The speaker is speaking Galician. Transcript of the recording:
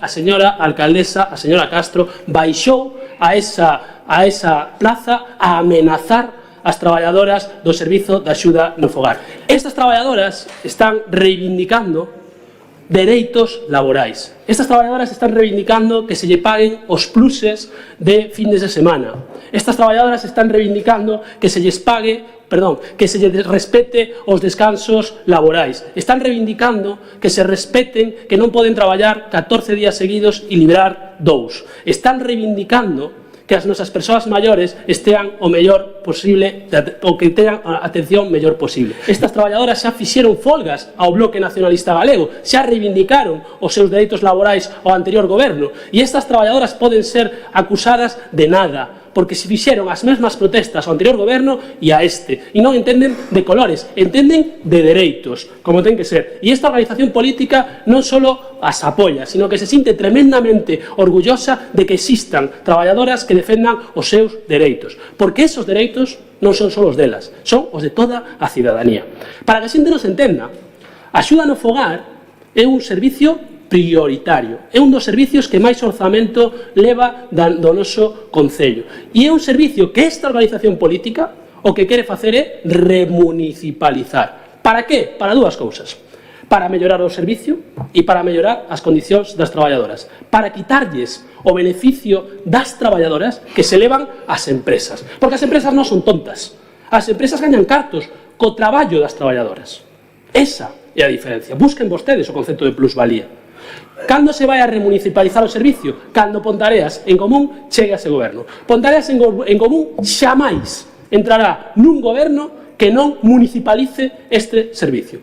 a señora alcaldesa, a señora Castro, baixou a esa plaza a amenazar as traballadoras do Servizo de Axuda no Fogar. Estas traballadoras están reivindicando dereitos laborais. Estas traballadoras están reivindicando que se lle paguen os pluses de fines de semana. Estas traballadoras están reivindicando que se lles pague, que se lles respete os descansos laborais. Están reivindicando que se respeten que non poden traballar 14 días seguidos e librar 2. Están reivindicando que as nosas persoas maiores estean o mellor posible, ou que teñan a atención mellor posible. Estas traballadoras xa fixeron folgas ao Bloque Nacionalista Galego, xa reivindicaron os seus dereitos laborais ao anterior goberno, e estas traballadoras poden ser acusadas de nada, porque se fixeron as mesmas protestas ao anterior goberno e a este, e non entenden de colores, entenden de dereitos, como ten que ser. E esta organización política non só as apoia, sino que se sinte tremendamente orgullosa de que existan traballadoras que defendan os seus dereitos, porque esos dereitos non son só os delas, son os de toda a cidadanía. Para que a xente nos entenda, a axuda no fogar é un servicio prioritario, é un dos servicios que máis orzamento leva do noso Concello, e é un servicio que esta organización política o que quere facer é remunicipalizar. Para que? Para dúas cousas: para mellorar o servicio e para mellorar as condicións das traballadoras, para quitarlles o beneficio das traballadoras que se levan ás empresas, porque as empresas non son tontas, as empresas gañan cartos co traballo das traballadoras. Esa é a diferencia. Busquen vostedes o concepto de plusvalía. Cando se vai a remunicipalizar o servicio? Cando Pontareas en Común chegue a ese goberno. Pontareas en Común xamais entrará nun goberno que non municipalice este servicio.